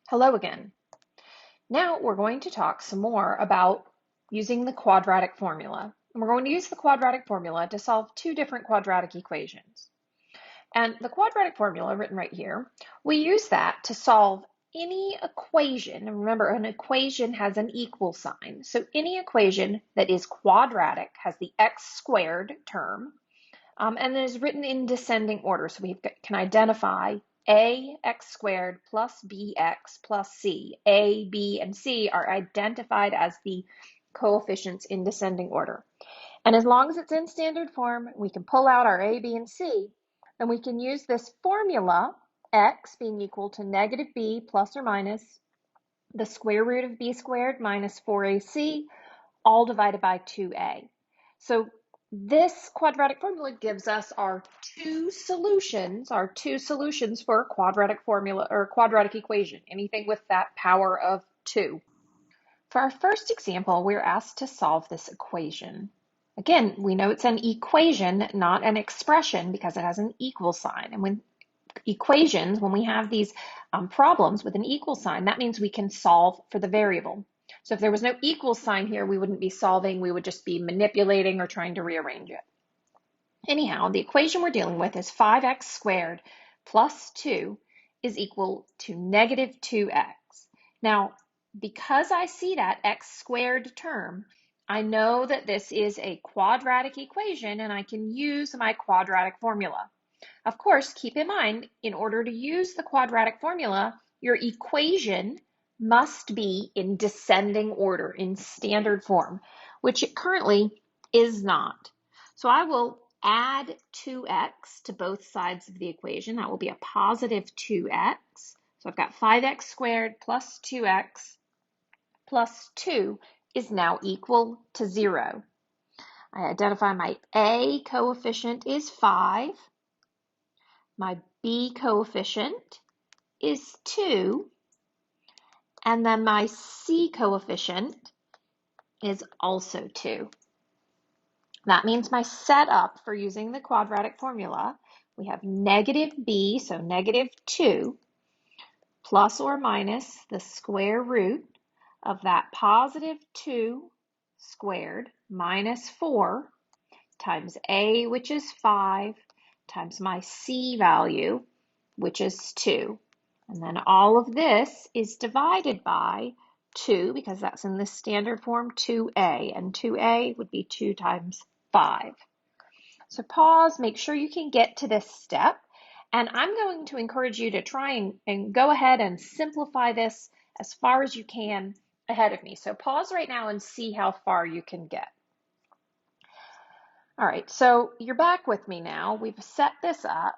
Hello again. Now we're going to talk some more about using the quadratic formula. And we're going to use the quadratic formula to solve two different quadratic equations. And the quadratic formula written right here, we use that to solve any equation. And remember, an equation has an equal sign. So any equation that is quadratic has the x squared term and is written in descending order. So we can identify ax squared plus bx plus c. A, b, and c are identified as the coefficients in descending order. And as long as it's in standard form, we can pull out our a, b, and c. Then we can use this formula, x being equal to negative b plus or minus the square root of b squared minus 4ac, all divided by 2a. So this quadratic formula gives us our two solutions for a quadratic formula or quadratic equation, anything with that power of 2. For our first example, we're asked to solve this equation. Again, we know it's an equation, not an expression, because it has an equal sign. And when we have these problems with an equal sign, that means we can solve for the variable. So if there was no equal sign here, we wouldn't be solving, we would just be manipulating or trying to rearrange it. Anyhow, the equation we're dealing with is 5x squared plus 2 is equal to negative 2x. Now, because I see that x squared term, I know that this is a quadratic equation and I can use my quadratic formula. Of course, keep in mind, in order to use the quadratic formula, your equation must be in descending order, in standard form, which it currently is not. So I will add 2x to both sides of the equation. That will be a positive 2x. So I've got 5x squared plus 2x plus 2 is now equal to 0. I identify my a coefficient is 5. My b coefficient is 2, and then my c coefficient is also 2. That means my setup for using the quadratic formula, we have negative b, so negative 2, plus or minus the square root of that positive 2 squared minus 4 times a, which is 5, times my c value, which is 2. And then all of this is divided by 2, because that's in the standard form 2a, and 2a would be 2 times 5. So pause, make sure you can get to this step, and I'm going to encourage you to try and go ahead and simplify this as far as you can ahead of me. So pause right now and see how far you can get. All right, so you're back with me now. We've set this up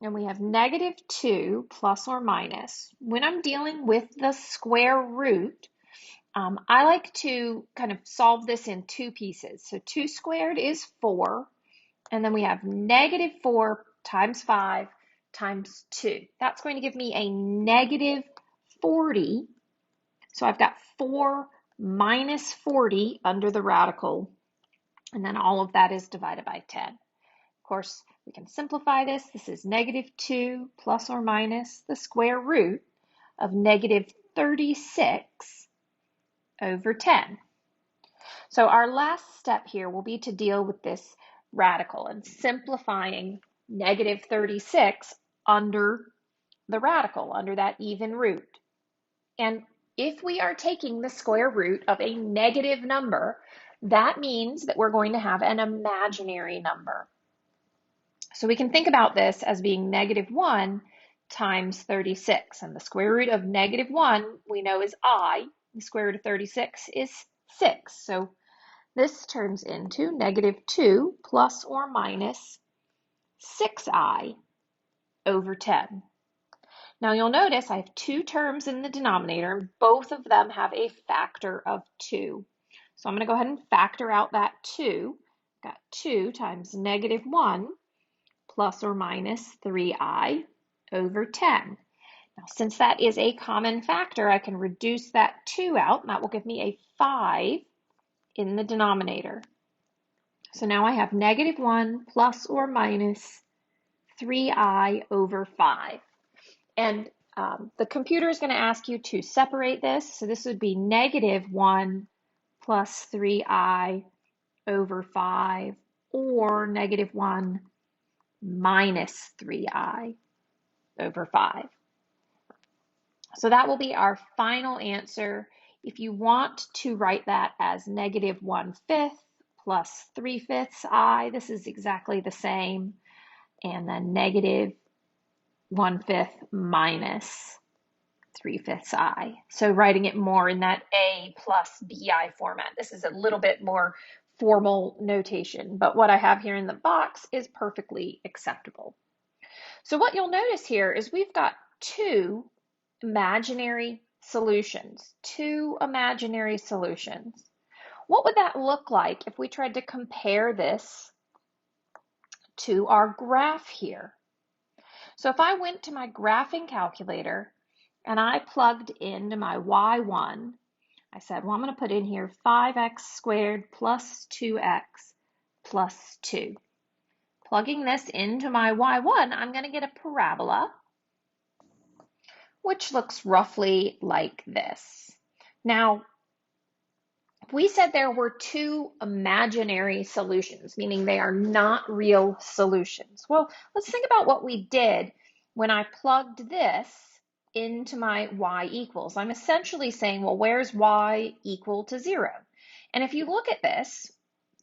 and we have negative 2 plus or minus. When I'm dealing with the square root, I like to kind of solve this in two pieces. So 2 squared is 4, and then we have negative 4 times 5 times 2. That's going to give me a negative 40. So I've got 4 minus 40 under the radical, and then all of that is divided by 10. Of course, we can simplify this. This is negative 2 plus or minus the square root of negative 36 over 10. So our last step here will be to deal with this radical and simplifying negative 36 under the radical, under that even root. And if we are taking the square root of a negative number, that means that we're going to have an imaginary number. So we can think about this as being negative 1 times 36. And the square root of negative 1 we know is I. The square root of 36 is 6. So this turns into negative 2 plus or minus 6i over 10. Now you'll notice I have two terms in the denominator, and both of them have a factor of 2. So I'm going to go ahead and factor out that 2. Got 2 times negative 1 plus or minus 3i over 10. Now, since that is a common factor, I can reduce that 2 out, and that will give me a 5 in the denominator. So now I have negative 1 plus or minus 3i over 5. And The computer is going to ask you to separate this. So this would be negative 1 plus 3i over 5, or negative 1 minus 3i over 5. So that will be our final answer. If you want to write that as negative 1/5 plus 3/5 I, this is exactly the same. And then negative 1/5 minus 3/5 I. So writing it more in that A plus BI format. This is a little bit more formal notation, but what I have here in the box is perfectly acceptable. So what you'll notice here is we've got two imaginary solutions. What would that look like if we tried to compare this to our graph here? So if I went to my graphing calculator and I plugged into my y1, I said, well, I'm going to put in here 5x squared plus 2x plus 2. Plugging this into my y1, I'm going to get a parabola, which looks roughly like this. Now, we said there were two imaginary solutions, meaning they are not real solutions. Well, let's think about what we did when I plugged this into my y equals. I'm essentially saying, well, where's y equal to 0? And if you look at this,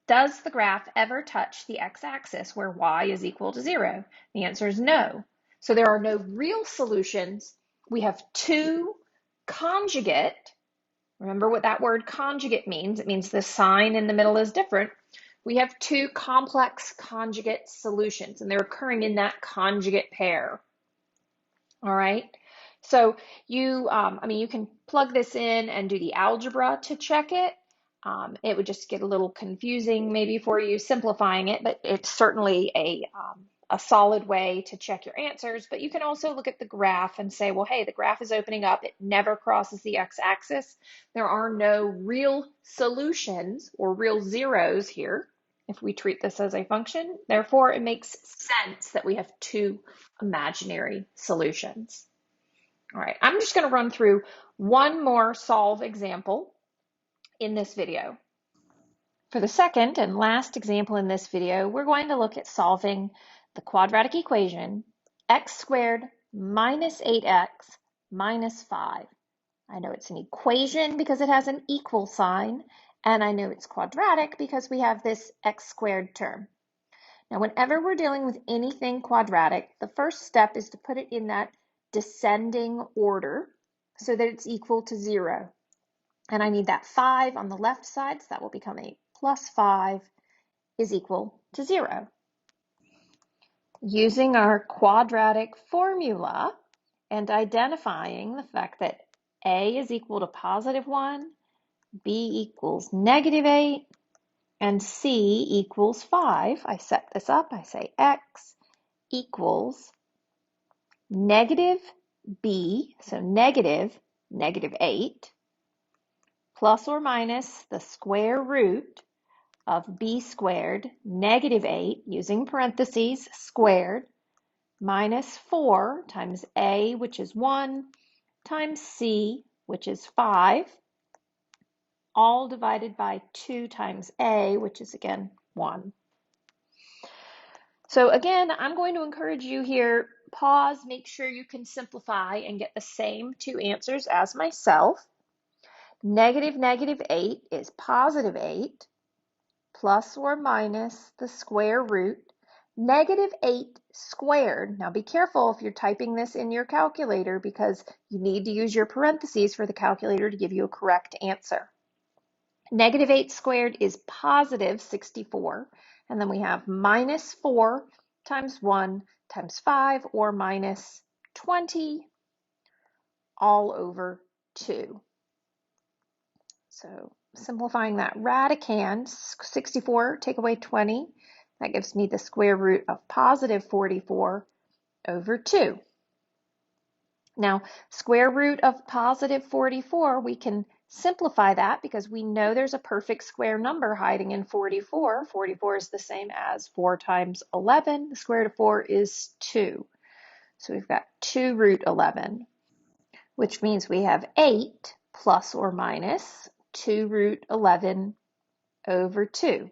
does the graph ever touch the x-axis where y is equal to 0? The answer is no. So there are no real solutions. We have two conjugate. Remember what that word conjugate means. It means the sign in the middle is different. We have two complex conjugate solutions, and they're occurring in that conjugate pair. All right. So you can plug this in and do the algebra to check it. It would just get a little confusing maybe for you simplifying it, but it's certainly a solid way to check your answers. But you can also look at the graph and say, well, hey, the graph is opening up. It never crosses the x-axis. There are no real solutions or real zeros here if we treat this as a function. Therefore, it makes sense that we have two imaginary solutions. All right, I'm just going to run through one more solve example in this video. For the second and last example in this video, we're going to look at solving the quadratic equation x squared minus 8x minus 5. I know it's an equation because it has an equal sign, and I know it's quadratic because we have this x squared term. Now, whenever we're dealing with anything quadratic, the first step is to put it in that descending order so that it's equal to 0. And I need that 5 on the left side, so that will become a plus 5 is equal to 0. Using our quadratic formula and identifying the fact that a is equal to positive 1, b equals negative 8, and c equals 5, I set this up. I say x equals negative b, so negative 8, plus or minus the square root of b squared negative 8, using parentheses, squared, minus 4 times a, which is 1, times c, which is 5, all divided by 2 times a, which is, again, 1. So again, I'm going to encourage you here, pause, make sure you can simplify and get the same two answers as myself. Negative 8 is positive 8, plus or minus the square root. Negative 8 squared. Now be careful if you're typing this in your calculator because you need to use your parentheses for the calculator to give you a correct answer. Negative 8 squared is positive 64. And then we have minus 4 times 1 times 5, or minus 20 all over 2. So simplifying that radicand, 64, take away 20. That gives me the square root of positive 44 over 2. Now, square root of positive 44, we can simplify that because we know there's a perfect square number hiding in 44. 44 is the same as 4 times 11. The square root of 4 is 2. So we've got 2 root 11. which means we have 8 plus or minus 2 root 11 over 2.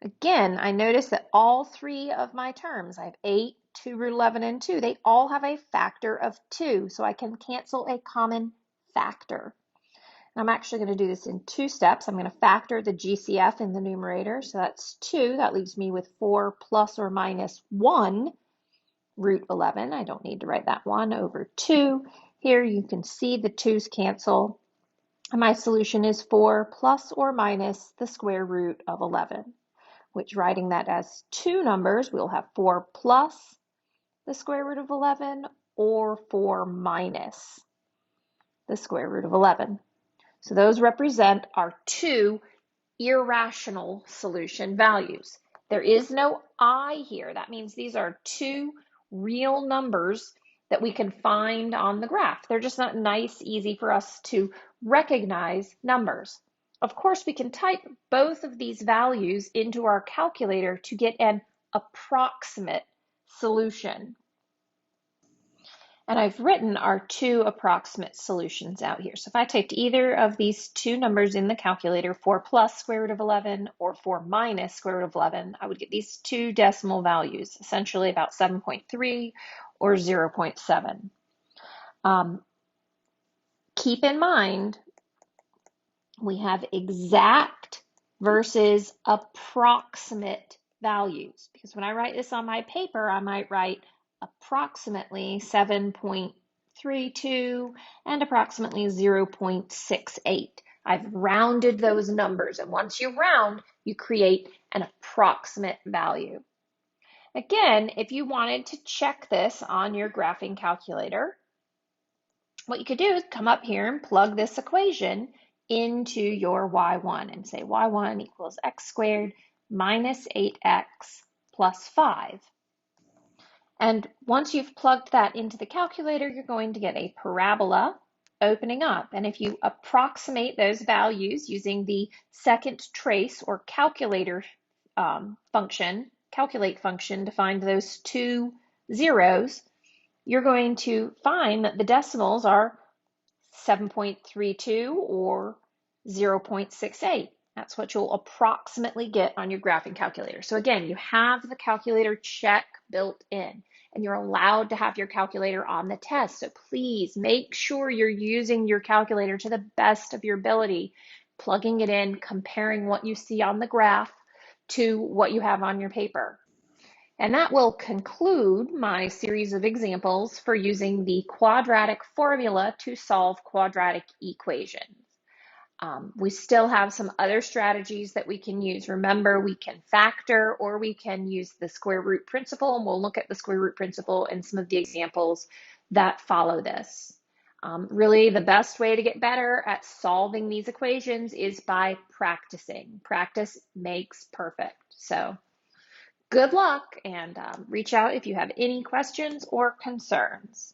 Again, I notice that all three of my terms, I have 8, 2 root 11, and 2, they all have a factor of 2, so I can cancel a common factor. I'm actually going to do this in 2 steps. I'm going to factor the GCF in the numerator, so that's 2. That leaves me with 4 plus or minus 1 root 11. I don't need to write that 1 over 2. Here you can see the 2's cancel. And my solution is 4 plus or minus the square root of 11, which writing that as two numbers, we'll have 4 plus the square root of 11 or 4 minus the square root of 11. So those represent our two irrational solution values. There is no I here. That means these are two real numbers that we can find on the graph. They're just not nice, easy for us to recognize numbers. Of course, we can type both of these values into our calculator to get an approximate solution. And I've written our two approximate solutions out here. So if I typed either of these two numbers in the calculator, 4 plus square root of 11 or 4 minus square root of 11, I would get these two decimal values, essentially about 7.3 or 0.7. Keep in mind, we have exact versus approximate values, because when I write this on my paper, I might write approximately 7.32 and approximately 0.68. I've rounded those numbers, and once you round, you create an approximate value. Again, if you wanted to check this on your graphing calculator, what you could do is come up here and plug this equation into your y1 and say y1 equals x squared minus 8x plus 5. And once you've plugged that into the calculator, you're going to get a parabola opening up. And if you approximate those values using the second trace or calculator calculate function to find those two zeros, you're going to find that the decimals are 7.32 or 0.68. That's what you'll approximately get on your graphing calculator. So again, you have the calculator check built in, and you're allowed to have your calculator on the test. So please make sure you're using your calculator to the best of your ability, plugging it in, comparing what you see on the graph to what you have on your paper. And that will conclude my series of examples for using the quadratic formula to solve quadratic equations. We still have some other strategies that we can use. Remember, we can factor or we can use the square root principle, and we'll look at the square root principle in some of the examples that follow this. Really, the best way to get better at solving these equations is by practicing. Practice makes perfect. So good luck, and reach out if you have any questions or concerns.